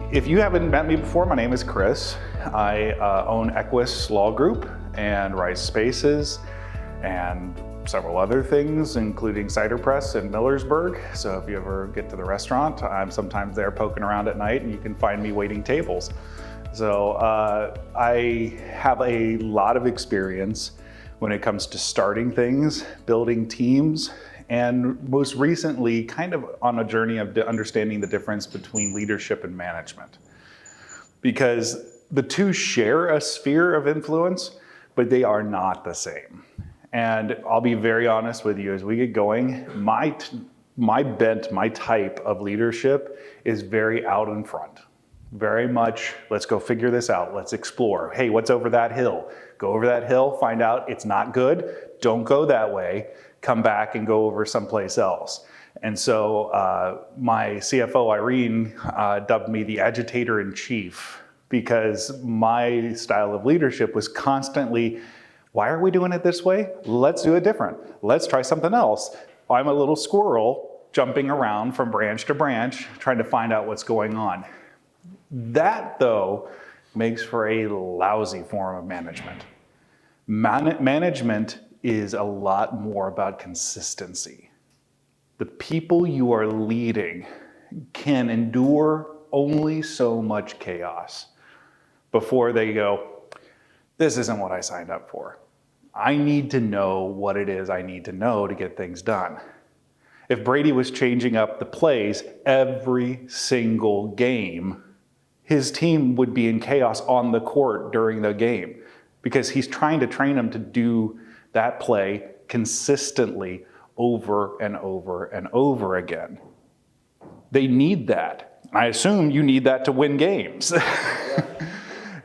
If you haven't met me before, my name is Chris. I own Equus Law Group and Rice Spaces and several other things, including Cider Press in Millersburg. So if you ever get to the restaurant, I'm sometimes there poking around at night and you can find me waiting tables. So I have a lot of experience when it comes to starting things, building teams, and most recently, kind of on a journey of understanding the difference between leadership and management. Because the two share a sphere of influence, but they are not the same. And I'll be very honest with you, as we get going, my bent, my type of leadership is very out in front. Very much, let's go figure this out, let's explore. Hey, what's over that hill? Go over that hill, find out it's not good, don't go that way, come back and go over someplace else. And so my CFO, Irene, dubbed me the agitator-in-chief because my style of leadership was constantly, why are we doing it this way? Let's do it different. Let's try something else. I'm a little squirrel jumping around from branch to branch, trying to find out what's going on. That, though, makes for a lousy form of management. Management is a lot more about consistency. The people you are leading can endure only so much chaos before they go, this isn't what I signed up for. I need to know what it is I need to know to get things done. If Brady was changing up the plays every single game, his team would be in chaos on the court during the game because he's trying to train them to do that play consistently over and over and over again. They need that. I assume you need that to win games.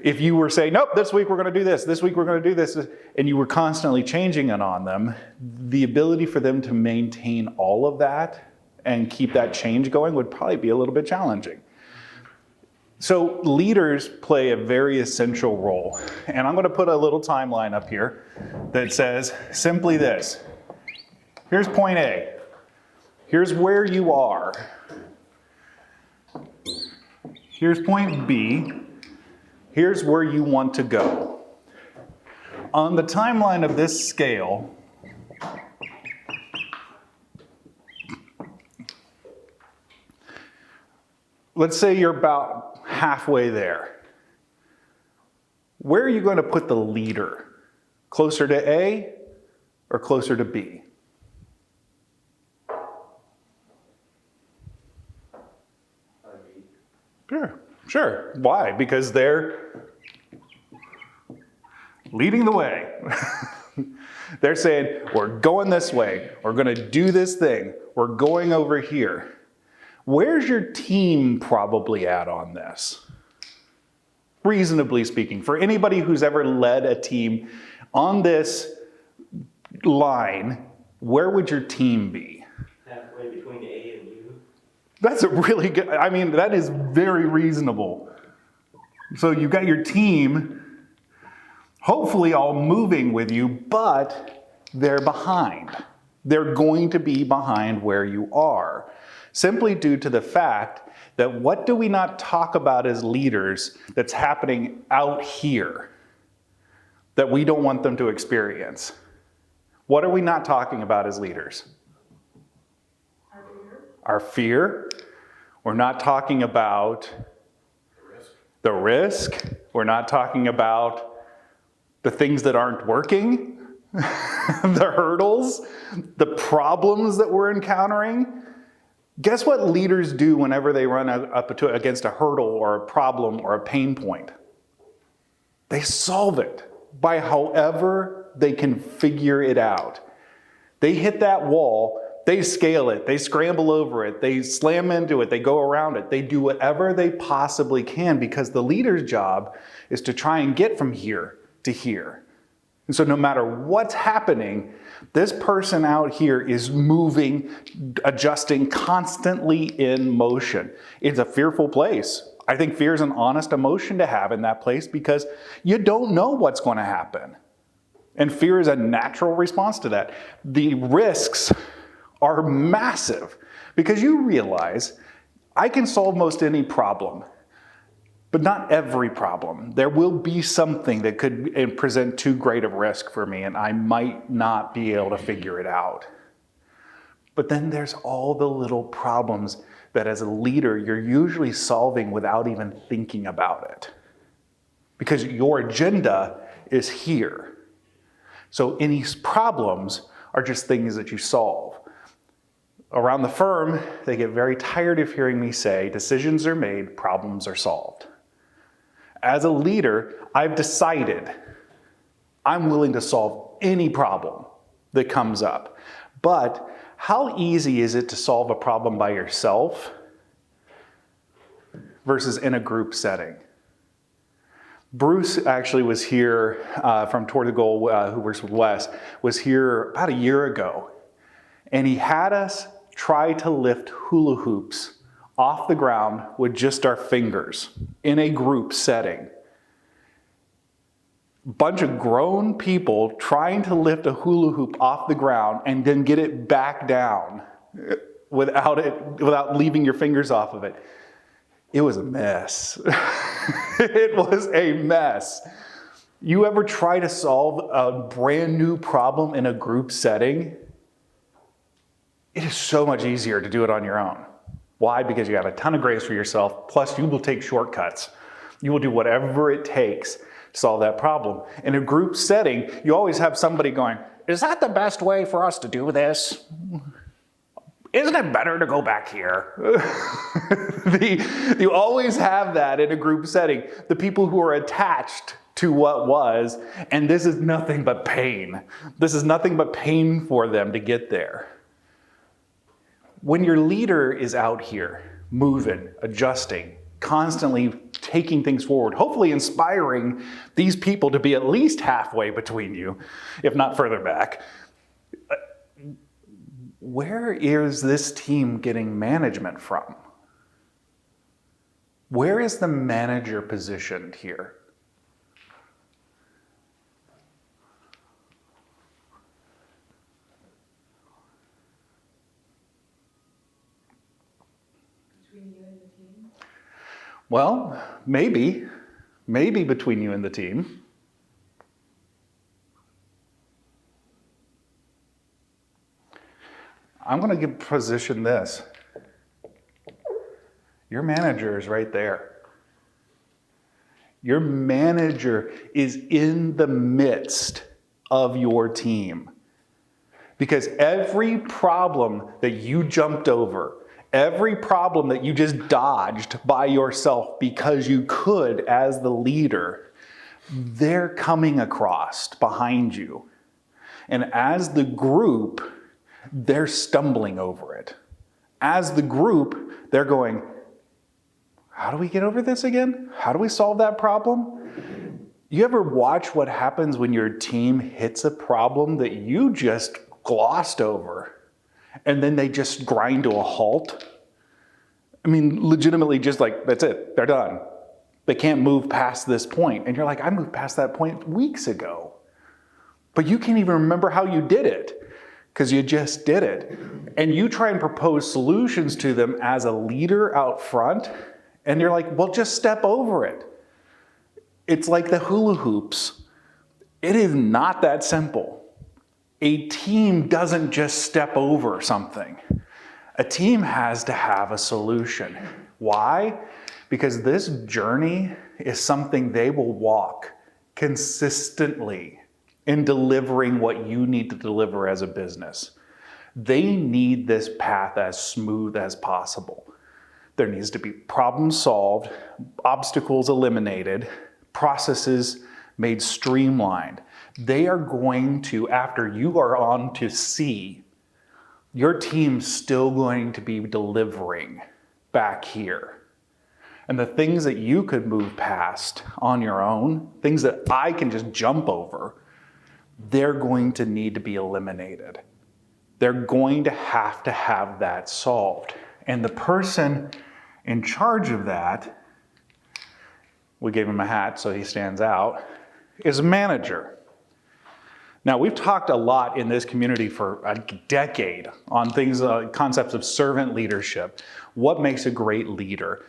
If you were saying, nope, this week we're going to do this week we're going to do this, and you were constantly changing it on them, the ability for them to maintain all of that and keep that change going would probably be a little bit challenging. So leaders play a very essential role. And I'm going to put a little timeline up here that says simply this. Here's point A. Here's where you are. Here's point B. Here's where you want to go. On the timeline of this scale, let's say you're about halfway there. Where are you going to put the leader? Closer to A or closer to B? Sure. Why? Because they're leading the way. They're saying, we're going this way. We're going to do this thing. We're going over here. Where's your team probably at on this? Reasonably speaking, for anybody who's ever led a team on this line, where would your team be? Halfway between A and U. That's a really good, that is very reasonable. So you've got your team, hopefully all moving with you, but they're behind. They're going to be behind where you are. Simply due to the fact that what do we not talk about as leaders that's happening out here that we don't want them to experience? What are we not talking about as leaders? Our fear. We're not talking about the risk. We're not talking about the things that aren't working, the hurdles, the problems that we're encountering. Guess what leaders do whenever they run up against a hurdle or a problem or a pain point? They solve it by however they can figure it out. They hit that wall, they scale it, they scramble over it, they slam into it, they go around it. They do whatever they possibly can because the leader's job is to try and get from here to here. And so no matter what's happening, this person out here is moving, adjusting, constantly in motion. It's a fearful place. I think fear is an honest emotion to have in that place because you don't know what's going to happen. And fear is a natural response to that. The risks are massive because you realize I can solve most any problem. But not every problem. There will be something that could present too great a risk for me and I might not be able to figure it out. But then there's all the little problems that as a leader, you're usually solving without even thinking about it. Because your agenda is here. So any problems are just things that you solve. Around the firm, they get very tired of hearing me say, decisions are made, problems are solved. As a leader, I've decided I'm willing to solve any problem that comes up. But how easy is it to solve a problem by yourself versus in a group setting? Bruce actually was here from Toward the Goal, who works with Wes, was here about a year ago. And he had us try to lift hula hoops off the ground with just our fingers in a group setting. Bunch of grown people trying to lift a hula hoop off the ground and then get it back down without leaving your fingers off of it. It was a mess. It was a mess. You ever try to solve a brand new problem in a group setting? It is so much easier to do it on your own. Why? Because you have a ton of grace for yourself, plus you will take shortcuts. You will do whatever it takes to solve that problem. In a group setting, you always have somebody going, is that the best way for us to do this? Isn't it better to go back here? You always have that in a group setting. The people who are attached to what was, and this is nothing but pain. This is nothing but pain for them to get there. When your leader is out here, moving, adjusting, constantly taking things forward, hopefully inspiring these people to be at least halfway between you, if not further back, where is this team getting management from? Where is the manager positioned here? Between you and the team? Well, maybe between you and the team. I'm going to position this. Your manager is right there. Your manager is in the midst of your team. Because every problem that you jumped over, every problem that you just dodged by yourself because you could as the leader, they're coming across behind you. And as the group, they're stumbling over it. As the group, they're going, how do we get over this again? How do we solve that problem? You ever watch what happens when your team hits a problem that you just glossed over and then they just grind to a halt? I mean, legitimately just like, that's it, they're done. They can't move past this point. And you're like, I moved past that point weeks ago. But you can't even remember how you did it because you just did it. And you try and propose solutions to them as a leader out front, and you're like, well, just step over it. It's like the hula hoops. It is not that simple. A team doesn't just step over something. A team has to have a solution. Why? Because this journey is something they will walk consistently in delivering what you need to deliver as a business. They need this path as smooth as possible. There needs to be problems solved, obstacles eliminated, processes made streamlined. They are going to, after you are on to C, your team's still going to be delivering back here. And the things that you could move past on your own, things that I can just jump over, they're going to need to be eliminated. They're going to have that solved. And the person in charge of that, we gave him a hat so he stands out, is a manager. Now, we've talked a lot in this community for a decade on things, concepts of servant leadership. What makes a great leader?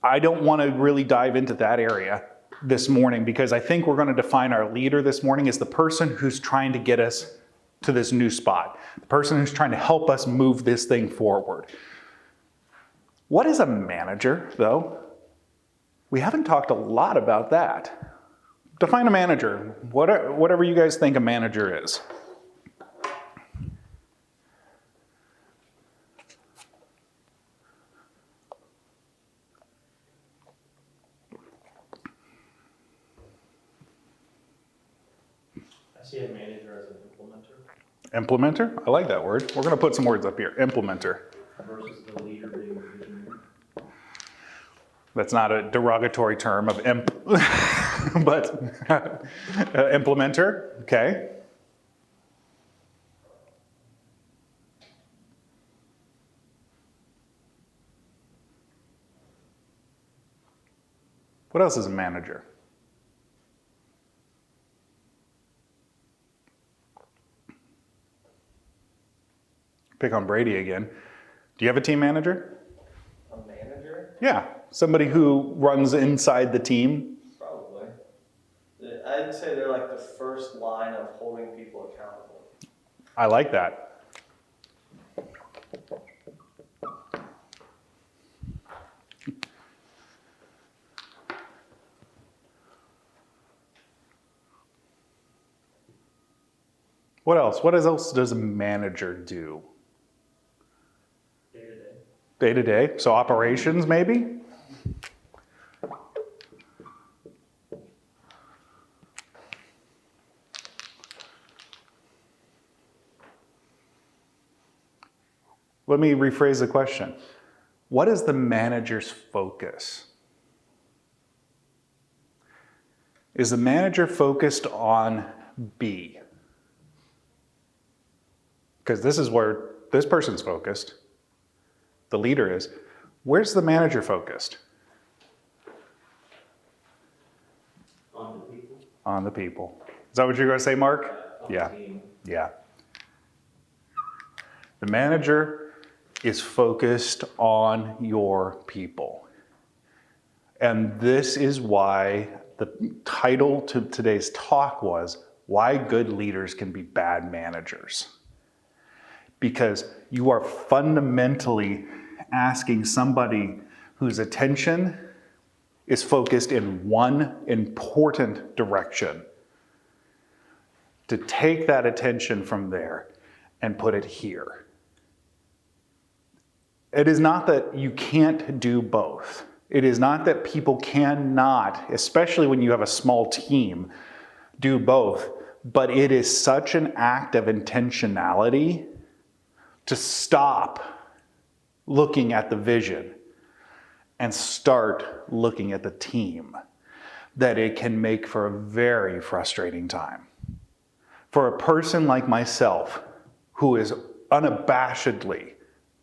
I don't want to really dive into that area this morning because I think we're going to define our leader this morning as the person who's trying to get us to this new spot, the person who's trying to help us move this thing forward. What is a manager, though? We haven't talked a lot about that. Define a manager, whatever you guys think a manager is. I see a manager as an implementer Implementer? I like that word. We're going to put some words up here. Implementer. versus the leader being the visionary. That's not a derogatory term of imp, but implementer, okay. What else is a manager? Pick on Brady again. Do you have a team manager? A manager? Yeah, somebody who runs inside the team. Probably. I'd say they're like the first line of holding people accountable. I like that. What else? What else does a manager do? Day to day. Day to day, so operations maybe? Let me rephrase the question. What is the manager's focus? Is the manager focused on B? Because this is where this person's focused. The leader is. Where's the manager focused? On the people. On the people. Is that what you're going to say, Mark? On Yeah. the team. Yeah. The manager is focused on your people. And this is why the title to today's talk was, Why Good Leaders Can Be Bad Managers. Because you are fundamentally asking somebody whose attention is focused in one important direction to take that attention from there and put it here. It is not that you can't do both. It is not that people cannot, especially when you have a small team, do both. But it is such an act of intentionality to stop looking at the vision and start looking at the team that it can make for a very frustrating time. For a person like myself, who is unabashedly,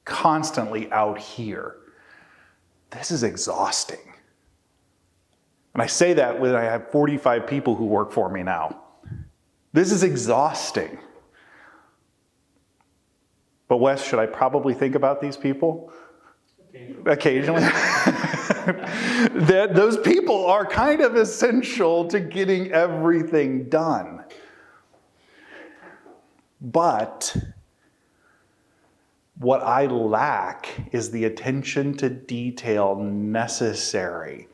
constantly out here, this is exhausting. And I say that when I have 45 people who work for me now. This is exhausting. But Wes, should I probably think about these people? Occasionally. That those people are kind of essential to getting everything done. But what I lack is the attention to detail necessary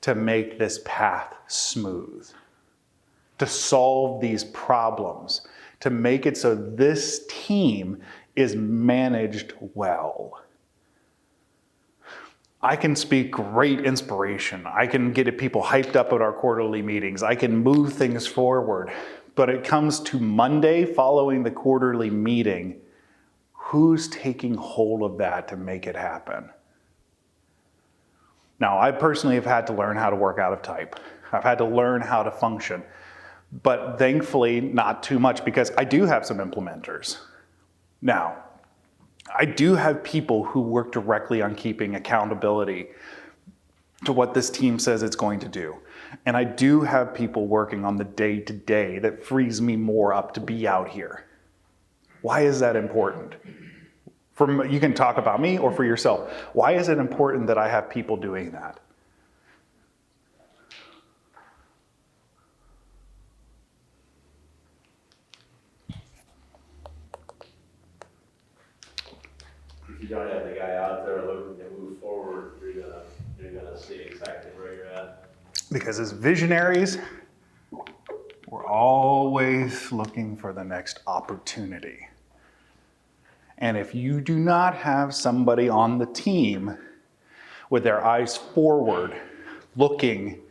to make this path smooth, to solve these problems, to make it so this team is managed well. I can speak great inspiration. I can get people hyped up at our quarterly meetings. I can move things forward. But it comes to Monday following the quarterly meeting, who's taking hold of that to make it happen? Now, I personally have had to learn how to work out of type. I've had to learn how to function. But thankfully, not too much, because I do have some implementers. Now, I do have people who work directly on keeping accountability to what this team says it's going to do. And I do have people working on the day-to-day that frees me more up to be out here. Why is that important? You can talk about me or for yourself. Why is it important that I have people doing that? you don't have the guy out there looking to move forward, you're gonna see exactly where you're at. Because as visionaries, we're always looking for the next opportunity. And if you do not have somebody on the team with their eyes forward, looking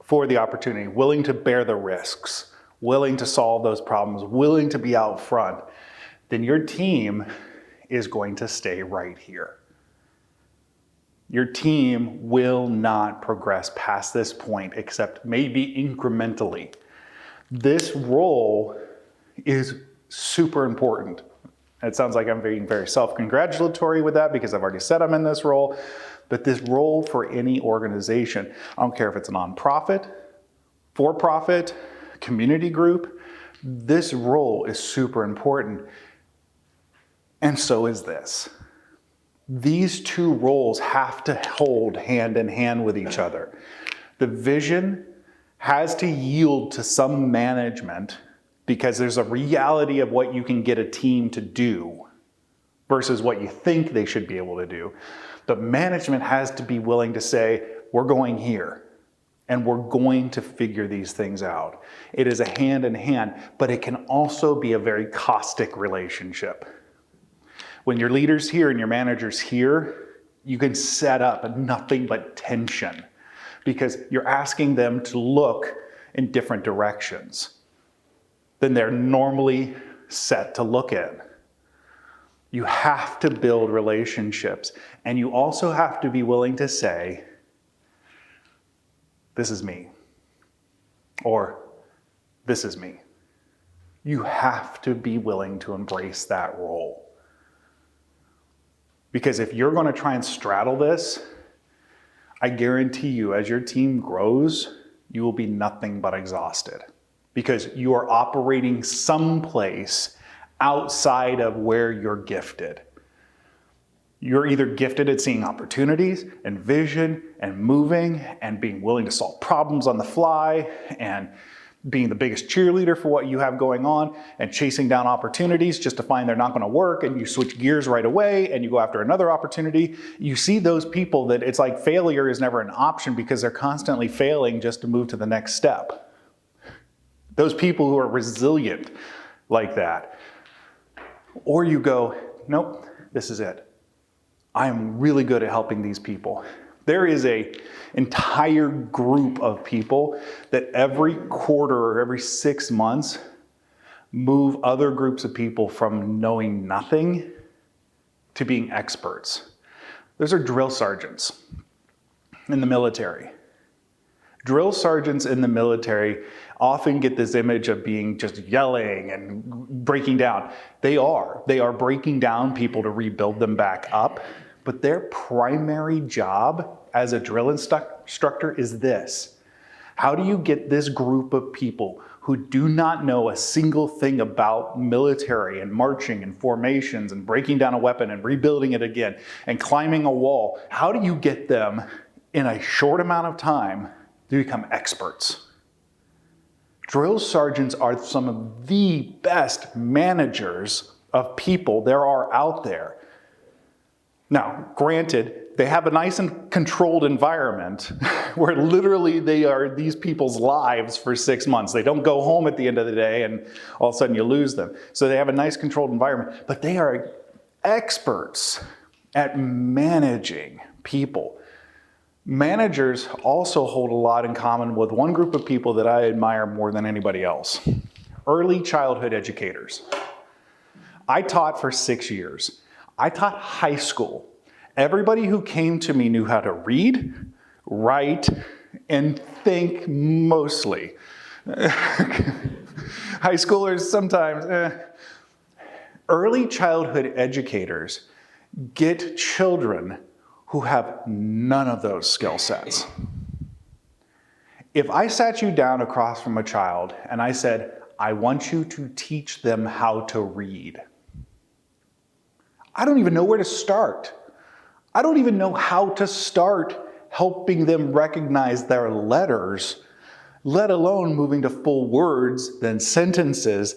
for the opportunity, willing to bear the risks, willing to solve those problems, willing to be out front, then your team is going to stay right here. Your team will not progress past this point except maybe incrementally. This role is super important. It sounds like I'm being very self-congratulatory with that because I've already said I'm in this role, but this role for any organization, I don't care if it's a nonprofit, for-profit, community group, this role is super important. And so is this. These two roles have to hold hand in hand with each other. The vision has to yield to some management because there's a reality of what you can get a team to do versus what you think they should be able to do. But management has to be willing to say, we're going here and we're going to figure these things out. It is a hand in hand, but it can also be a very caustic relationship. When your leader's here and your manager's here, you can set up nothing but tension because you're asking them to look in different directions than they're normally set to look in. You have to build relationships, and you also have to be willing to say, this is me, or this is me. You have to be willing to embrace that role. Because if you're going to try and straddle this, I guarantee you, as your team grows, you will be nothing but exhausted. Because you are operating someplace outside of where you're gifted. You're either gifted at seeing opportunities and vision and moving and being willing to solve problems on the fly and being the biggest cheerleader for what you have going on and chasing down opportunities just to find they're not going to work, and you switch gears right away and you go after another opportunity. You see those people that it's like failure is never an option because they're constantly failing just to move to the next step. Those people who are resilient like that. Or you go, nope, this is it. I am really good at helping these people. There is an entire group of people that every quarter or every 6 months move other groups of people from knowing nothing to being experts. Those are drill sergeants in the military. Drill sergeants in the military often get this image of being just yelling and breaking down. They are breaking down people to rebuild them back up. But their primary job as a drill instructor is this. How do you get this group of people who do not know a single thing about military and marching and formations and breaking down a weapon and rebuilding it again and climbing a wall? How do you get them in a short amount of time to become experts? Drill sergeants are some of the best managers of people there are out there. Now, granted, they have a nice and controlled environment where literally they are these people's lives for 6 months. They don't go home at the end of the day and all of a sudden you lose them. So they have a nice controlled environment, but they are experts at managing people. Managers also hold a lot in common with one group of people that I admire more than anybody else. Early childhood educators. I taught for 6 years. I taught high school. Everybody who came to me knew how to read, write, and think mostly. High schoolers sometimes. Early childhood educators get children who have none of those skill sets. If I sat you down across from a child and I said, I want you to teach them how to read, I don't even know where to start. I don't even know how to start helping them recognize their letters, let alone moving to full words, then sentences.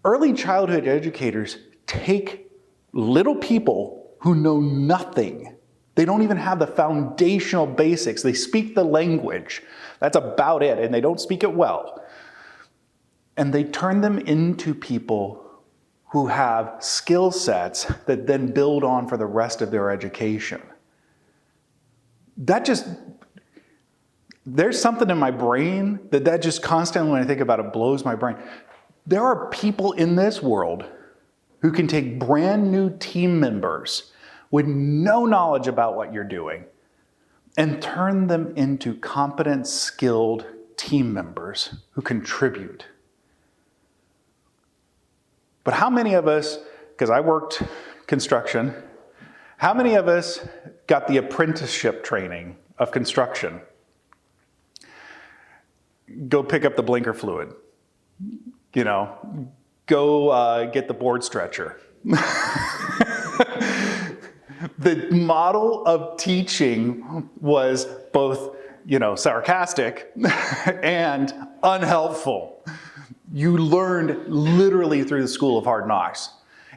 Early childhood educators take little people who know nothing. They don't even have the foundational basics. They speak the language. That's about it, and they don't speak it well. And they turn them into people who have skill sets that then build on for the rest of their education. There's something in my brain that just constantly, when I think about it, blows my brain. There are people in this world who can take brand new team members with no knowledge about what you're doing and turn them into competent, skilled team members who contribute. But how many of us, because I worked construction, how many of us got the apprenticeship training of construction? Go pick up the blinker fluid. Go get the board stretcher. The model of teaching was both, sarcastic and unhelpful. You learned literally through the school of hard knocks,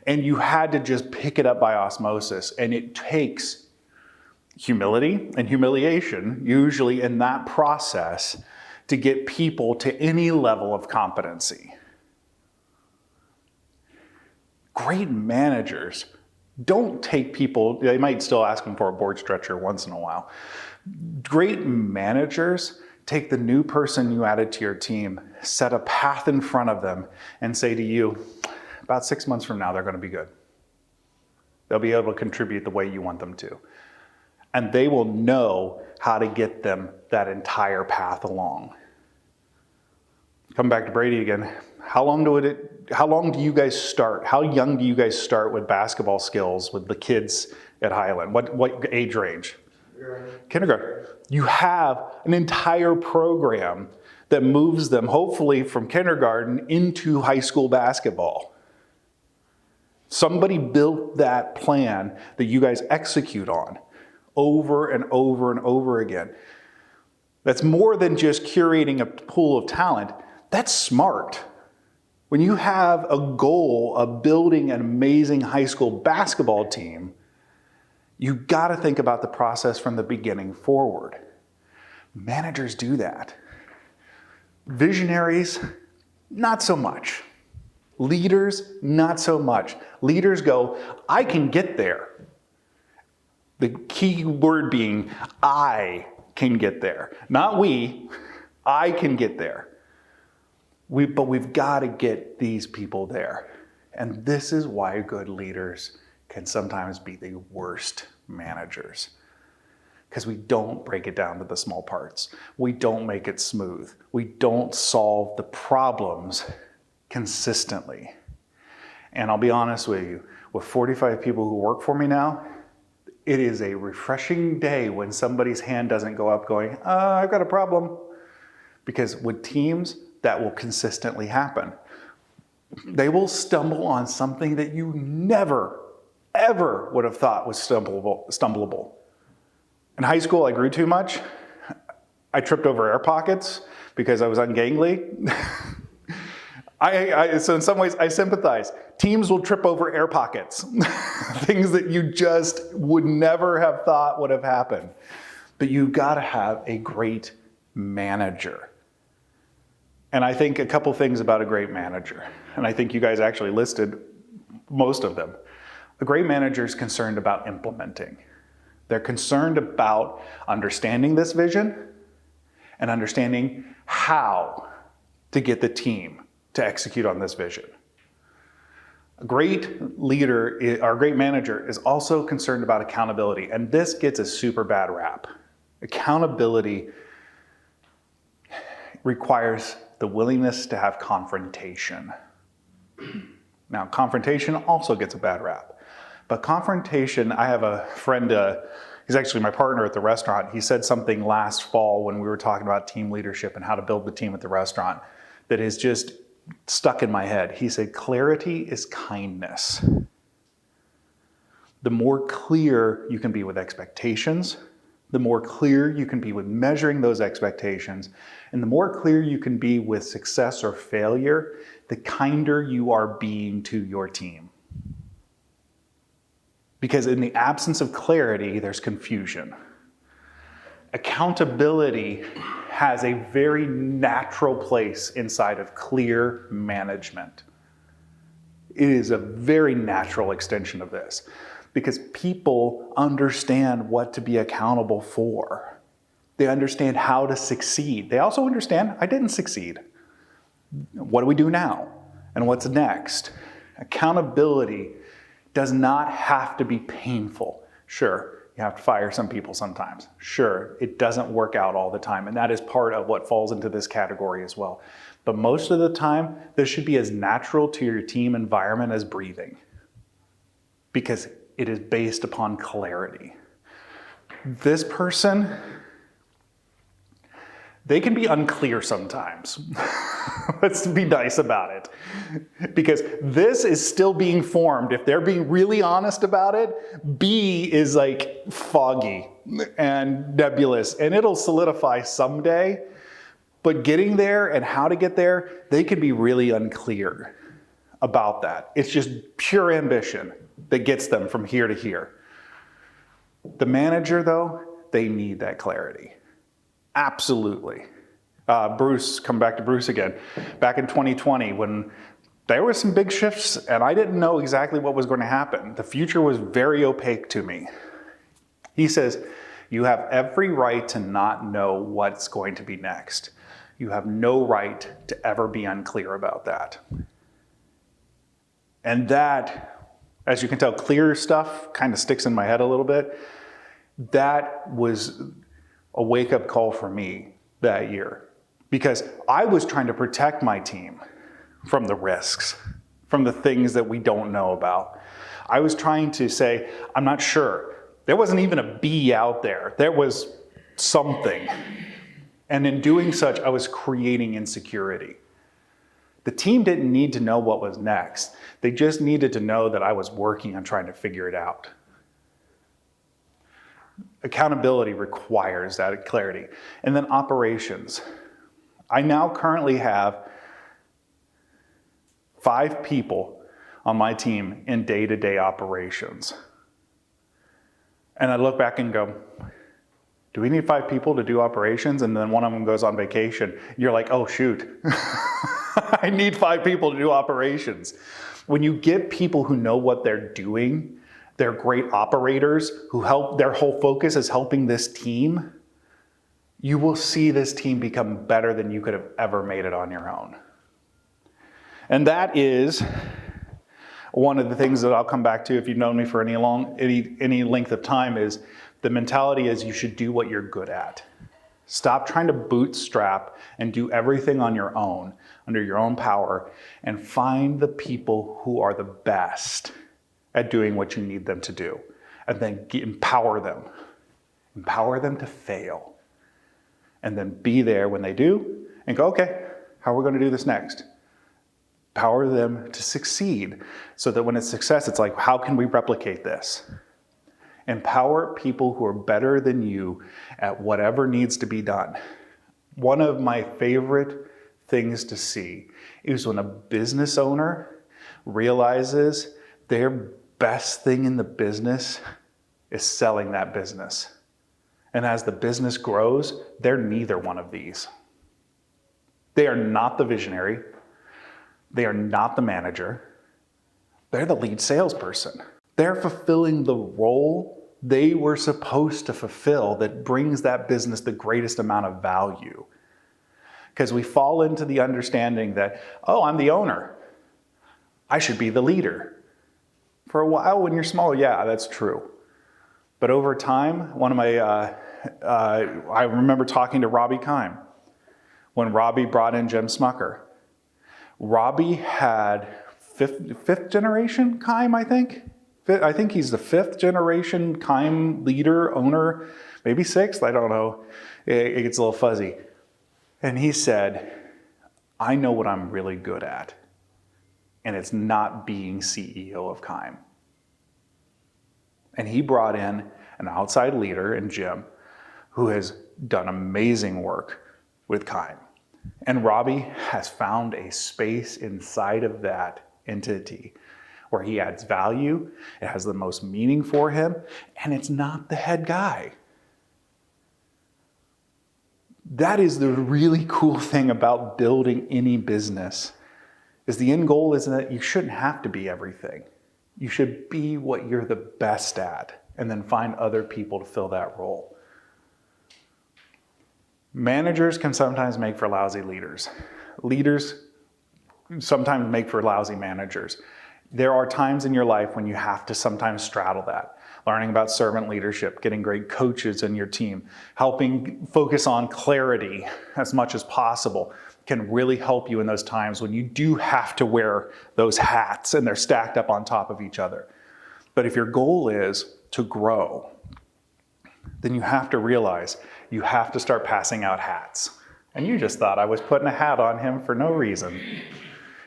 and you had to just pick it up by osmosis. And it takes humility and humiliation, usually in that process, to get people to any level of competency. Great managers don't take people, they might still ask them for a board stretcher once in a while. Great managers take the new person you added to your team, set a path in front of them, and say to you, about 6 months from now, they're going to be good. They'll be able to contribute the way you want them to. And they will know how to get them that entire path along. Come back to Brady again. How long do you guys start? How young do you guys start with basketball skills with the kids at Highland? What age range? Kindergarten. You have an entire program that moves them, hopefully, from kindergarten into high school basketball. Somebody built that plan that you guys execute on over and over and over again. That's more than just curating a pool of talent. That's smart. When you have a goal of building an amazing high school basketball team, you've got to think about the process from the beginning forward. Managers do that. Visionaries, not so much. Leaders, not so much. Leaders go, I can get there. The key word being, I can get there. Not we, I can get there. But we've got to get these people there. And this is why good leaders can sometimes be the worst managers. Because we don't break it down to the small parts. We don't make it smooth. We don't solve the problems consistently. And I'll be honest with you, with 45 people who work for me now, it is a refreshing day when somebody's hand doesn't go up going, I've got a problem. Because with teams, that will consistently happen. They will stumble on something that you never, ever would have thought was stumbleable. In high school, I grew too much. I tripped over air pockets because I was ungainly. So in some ways, I sympathize. Teams will trip over air pockets. Things that you just would never have thought would have happened. But you've got to have a great manager. And I think a couple things about a great manager, and I think you guys actually listed most of them. A great manager is concerned about implementing. They're concerned about understanding this vision and understanding how to get the team to execute on this vision. A great leader, or a great manager, is also concerned about accountability, and this gets a super bad rap. Accountability requires the willingness to have confrontation. Now, confrontation also gets a bad rap. But confrontation, I have a friend, he's actually my partner at the restaurant. He said something last fall when we were talking about team leadership and how to build the team at the restaurant that is just stuck in my head. He said, clarity is kindness. The more clear you can be with expectations, the more clear you can be with measuring those expectations, and the more clear you can be with success or failure, the kinder you are being to your team. Because in the absence of clarity, there's confusion. Accountability has a very natural place inside of clear management. It is a very natural extension of this because people understand what to be accountable for. They understand how to succeed. They also understand, I didn't succeed. What do we do now? And what's next? Accountability does not have to be painful. Sure, you have to fire some people sometimes. Sure, it doesn't work out all the time, and that is part of what falls into this category as well. But most of the time, this should be as natural to your team environment as breathing, because it is based upon clarity. This person, they can be unclear sometimes. Let's be nice about it. Because this is still being formed. If they're being really honest about it, B is like foggy and nebulous, and it'll solidify someday. But getting there and how to get there, they can be really unclear about that. It's just pure ambition that gets them from here to here. The manager, though, they need that clarity. Absolutely. Bruce, come back to Bruce again. Back in 2020, when there were some big shifts and I didn't know exactly what was going to happen. The future was very opaque to me. He says, you have every right to not know what's going to be next. You have no right to ever be unclear about that. And that, as you can tell, clear stuff kind of sticks in my head a little bit. That was a wake-up call for me that year because I was trying to protect my team from the risks, from the things that we don't know about. I was trying to say, I'm not sure. There wasn't even a B out there. There was something. And in doing such, I was creating insecurity. The team didn't need to know what was next. They just needed to know that I was working on trying to figure it out. Accountability requires that clarity. And then operations. I now currently have 5 people on my team in day-to-day operations. And I look back and go, do we need 5 people to do operations? And then one of them goes on vacation. You're like, oh shoot, I need 5 people to do operations. When you get people who know what they're doing, they're great operators who help, their whole focus is helping this team, you will see this team become better than you could have ever made it on your own. And that is one of the things that I'll come back to if you've known me for any length of time is the mentality is you should do what you're good at. Stop trying to bootstrap and do everything on your own, under your own power, and find the people who are the best at doing what you need them to do. And then empower them. Empower them to fail. And then be there when they do and go, okay, how are we going to do this next? Empower them to succeed so that when it's success, it's like, how can we replicate this? Empower people who are better than you at whatever needs to be done. One of my favorite things to see is when a business owner realizes their best thing in the business is selling that business. And as the business grows, they're neither one of these. They are not the visionary. They are not the manager. They're the lead salesperson. They're fulfilling the role they were supposed to fulfill that brings that business the greatest amount of value. Because we fall into the understanding that, oh, I'm the owner. I should be the leader. For a while when you're small, yeah, that's true. But over time, I remember talking to Robbie Keim when Robbie brought in Jim Smucker. Robbie had fifth generation Keim, I think. I think he's the 5th generation Keim leader, owner, maybe 6th, I don't know. It gets a little fuzzy. And he said, I know what I'm really good at, and it's not being CEO of Keim. And he brought in an outside leader in Jim who has done amazing work with Keim. And Robbie has found a space inside of that entity where he adds value, it has the most meaning for him, and it's not the head guy. That is the really cool thing about building any business, is the end goal is that you shouldn't have to be everything. You should be what you're the best at, and then find other people to fill that role. Managers can sometimes make for lousy leaders. Leaders sometimes make for lousy managers. There are times in your life when you have to sometimes straddle that. Learning about servant leadership, getting great coaches in your team, helping focus on clarity as much as possible can really help you in those times when you do have to wear those hats and they're stacked up on top of each other. But if your goal is to grow, then you have to realize you have to start passing out hats. And you just thought I was putting a hat on him for no reason.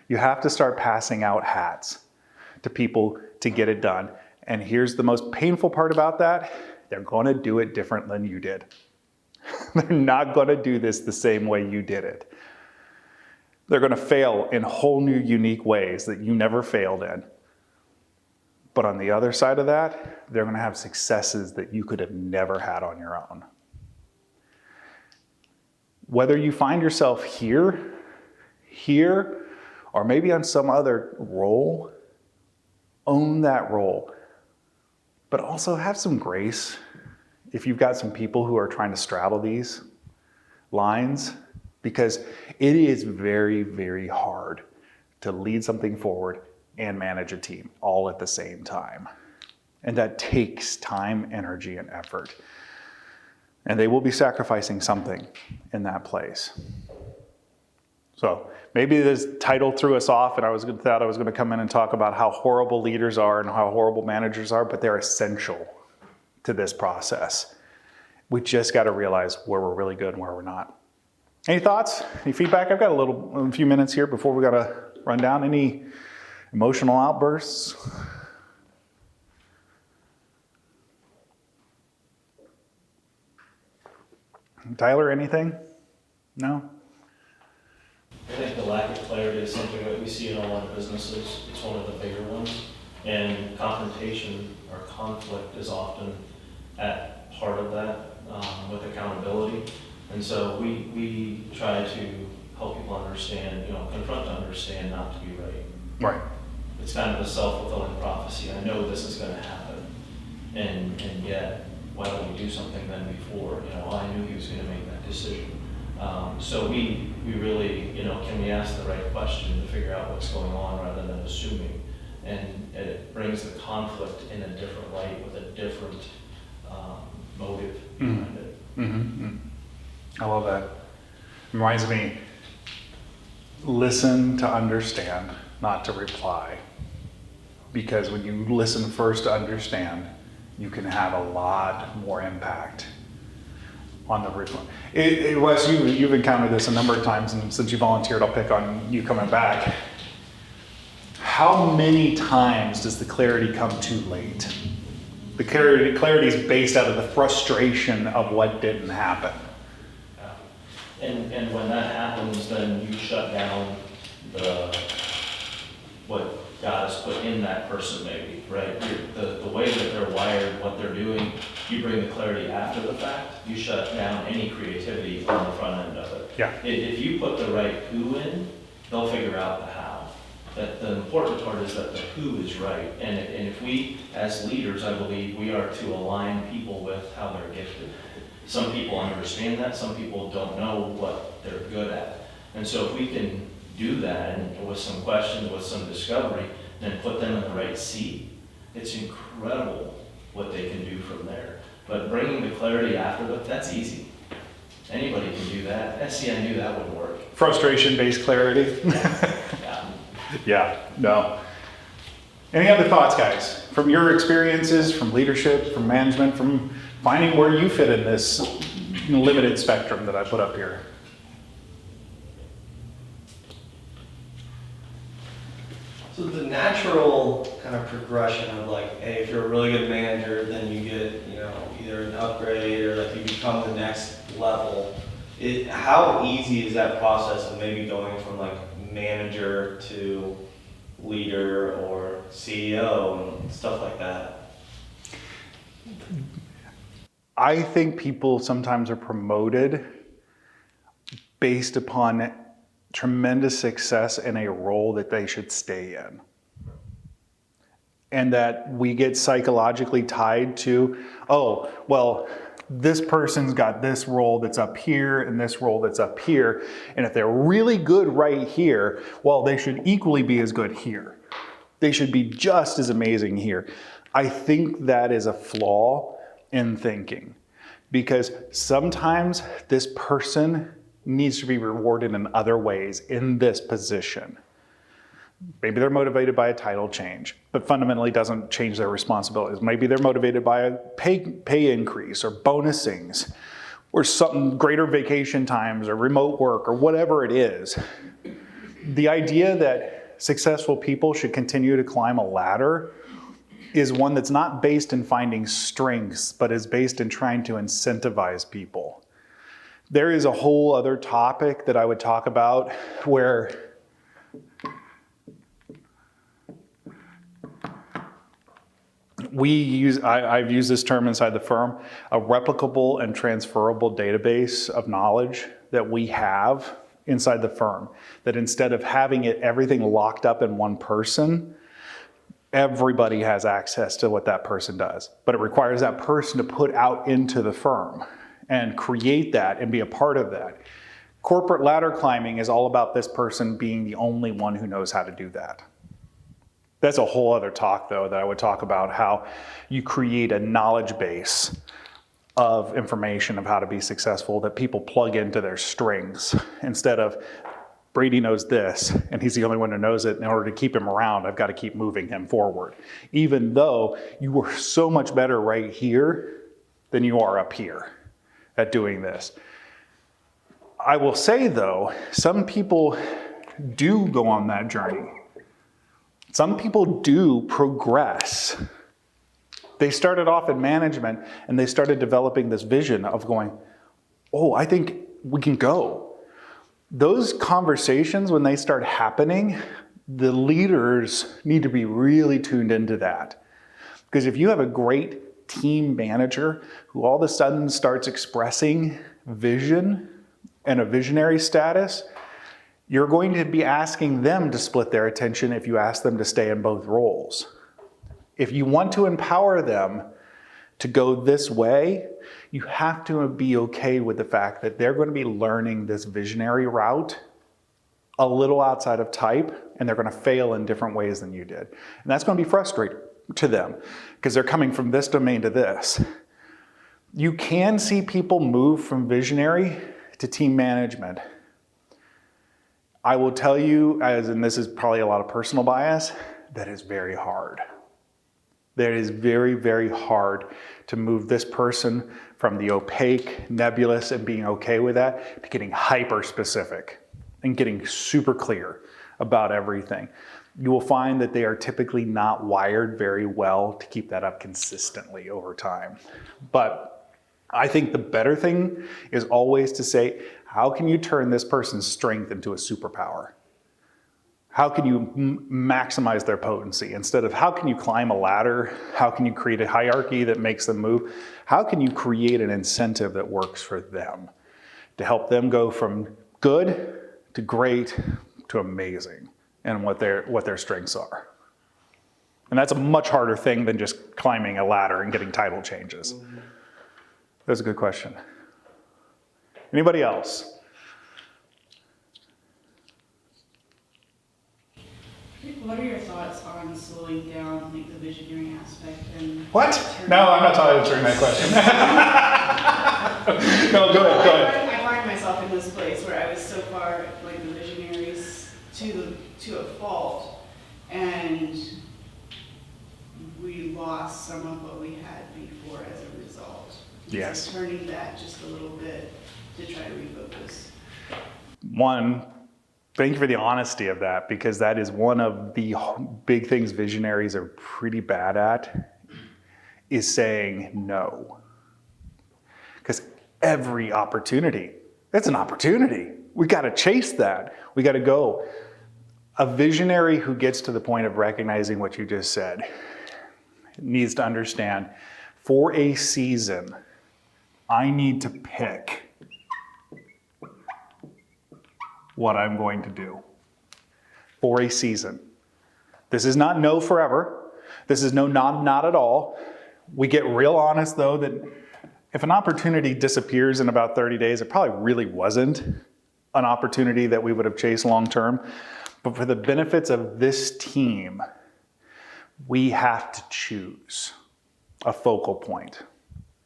You have to start passing out hats to people to get it done. And here's the most painful part about that. They're going to do it different than you did. They're not going to do this the same way you did it. They're going to fail in whole new, unique ways that you never failed in. But on the other side of that, they're going to have successes that you could have never had on your own. Whether you find yourself here, or maybe on some other role, own that role. But also have some grace if you've got some people who are trying to straddle these lines, because it is very, very hard to lead something forward and manage a team all at the same time. And that takes time, energy, and effort. And they will be sacrificing something in that place. So maybe this title threw us off, and I thought I was going to come in and talk about how horrible leaders are and how horrible managers are, but they're essential to this process. We just got to realize where we're really good and where we're not. Any thoughts? Any feedback? I've got a few minutes here before we got to run down. Any emotional outbursts? Tyler, anything? No? I think the lack of clarity is something that we see in a lot of businesses. It's one of the bigger ones. And confrontation or conflict is often at part of that with accountability. And so we try to help people understand, confront to understand, not to be right. Right. It's kind of a self-fulfilling prophecy. I know this is going to happen. And yet, why don't we do something then before? I knew he was going to make that decision. So we really, can we ask the right question to figure out what's going on rather than assuming? And it brings the conflict in a different light with a different motive behind it. Mm-hmm. I love that. Reminds me, listen to understand, not to reply. Because when you listen first to understand, you can have a lot more impact on the reply. Wes, you've encountered this a number of times, and since you volunteered, I'll pick on you coming back. How many times does the clarity come too late? The clarity is based out of the frustration of what didn't happen. And when that happens, then you shut down what God has put in that person, maybe, right? The way that they're wired, what they're doing, you bring the clarity after the fact, you shut down any creativity on the front end of it. Yeah. If you put the right who in, they'll figure out the how. That the important part is that the who is right. And if we, as leaders, I believe, we are to align people with how they're gifted. Some people understand that, some people don't know what they're good at. And so if we can do that, and with some questions, with some discovery, then put them in the right seat, it's incredible what they can do from there. But bringing the clarity after that's easy. Anybody can do that. See, I knew that would work. Frustration-based clarity. Yeah. Yeah, no. Any other thoughts, guys? From your experiences, from leadership, from management, from finding where you fit in this limited spectrum that I put up here? So the natural kind of progression of hey, if you're a really good manager, then you get, either an upgrade or you become the next level. How easy is that process of maybe going from manager to leader or CEO and stuff like that? I think people sometimes are promoted based upon tremendous success in a role that they should stay in. And that we get psychologically tied to, oh, well, this person's got this role that's up here and this role that's up here. And if they're really good right here, well, they should equally be as good here. They should be just as amazing here. I think that is a flaw in thinking, because sometimes this person needs to be rewarded in other ways in this position. Maybe they're motivated by a title change, but fundamentally doesn't change their responsibilities. Maybe they're motivated by a pay increase or bonusings or something, greater vacation times or remote work or whatever it is. The idea that successful people should continue to climb a ladder is one that's not based in finding strengths, but is based in trying to incentivize people. There is a whole other topic that I would talk about where I've used this term inside the firm, a replicable and transferable database of knowledge that we have inside the firm. That instead of having everything locked up in one person, everybody has access to what that person does. But it requires that person to put out into the firm and create that and be a part of that. Corporate ladder climbing is all about this person being the only one who knows how to do that. That's a whole other talk, though, that I would talk about how you create a knowledge base of information of how to be successful that people plug into their strengths instead of Brady knows this and he's the only one who knows it. In order to keep him around, I've got to keep moving him forward. Even though you are so much better right here than you are up here at doing this. I will say, though, some people do go on that journey. Some people do progress. They started off in management and they started developing this vision of going, oh, I think we can go. Those conversations, when they start happening, the leaders need to be really tuned into that. Because if you have a great team manager who all of a sudden starts expressing vision and a visionary status, you're going to be asking them to split their attention if you ask them to stay in both roles. If you want to empower them to go this way, you have to be okay with the fact that they're going to be learning this visionary route a little outside of type, and they're going to fail in different ways than you did. And that's going to be frustrating to them because they're coming from this domain to this. You can see people move from visionary to team management. I will tell you, and this is probably a lot of personal bias, that is very hard. That is very, very hard to move this person from the opaque, nebulous, and being okay with that, to getting hyper specific and getting super clear about everything. You will find that they are typically not wired very well to keep that up consistently over time. But I think the better thing is always to say, how can you turn this person's strength into a superpower? How can you maximize their potency? Instead of how can you climb a ladder? How can you create a hierarchy that makes them move? How can you create an incentive that works for them to help them go from good to great to amazing and what their strengths are? And that's a much harder thing than just climbing a ladder and getting title changes. That's a good question. Anybody else? What are your thoughts on slowing down like the visionary aspect and What? No, I'm not answering that question. No, go ahead. I find myself in this place where I was so far like the visionaries to a fault, and we lost some of what we had before as a result. Yes. So turning that just a little bit to try to refocus. One, thank you for the honesty of that, because that is one of the big things visionaries are pretty bad at, is saying no. Because every opportunity, it's an opportunity. We got to chase that. We got to go. A visionary who gets to the point of recognizing what you just said needs to understand, for a season, I need to pick what I'm going to do. For a season. This is not no forever. This is no not at all. We get real honest though that if an opportunity disappears in about 30 days, it probably really wasn't an opportunity that we would have chased long term. But for the benefits of this team, we have to choose a focal point.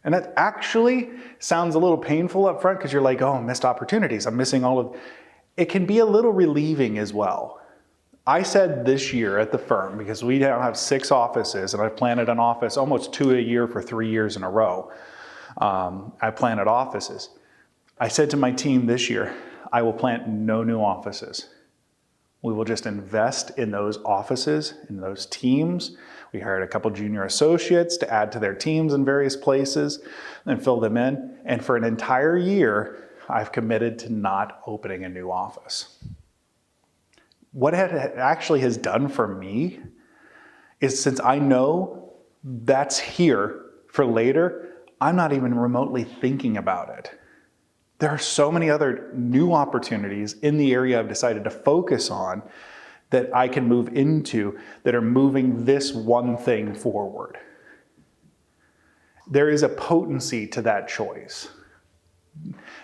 And that actually sounds a little painful up front because you're like, oh, missed opportunities. I'm missing all of. It can be a little relieving as well. I said this year at the firm, because we now have 6 offices and I've planted an office almost 2 a year for 3 years in a row. I planted offices. I said to my team this year, I will plant no new offices. We will just invest in those offices, in those teams. We hired a couple junior associates to add to their teams in various places and fill them in. And for an entire year, I've committed to not opening a new office. What it actually has done for me is, since I know that's here for later, I'm not even remotely thinking about it. There are so many other new opportunities in the area I've decided to focus on that I can move into that are moving this one thing forward. There is a potency to that choice.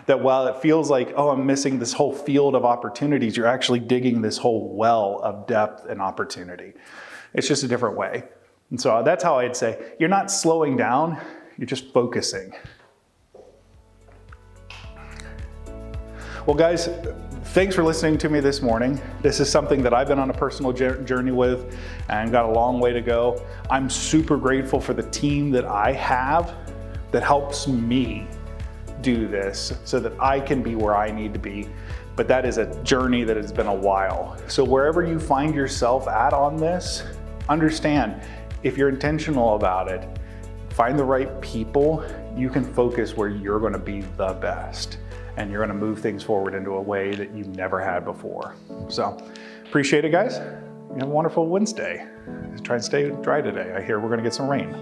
That while it feels like, oh, I'm missing this whole field of opportunities, you're actually digging this whole well of depth and opportunity. It's just a different way. And so that's how I'd say, you're not slowing down, you're just focusing. Well, guys, thanks for listening to me this morning. This is something that I've been on a personal journey with and got a long way to go. I'm super grateful for the team that I have that helps me do this so that I can be where I need to be. But that is a journey that has been a while. So wherever you find yourself at on this, understand, if you're intentional about it, find the right people, you can focus where you're going to be the best. And you're going to move things forward into a way that you never had before. So, appreciate it, guys. You have a wonderful Wednesday. Try and stay dry today. I hear we're going to get some rain.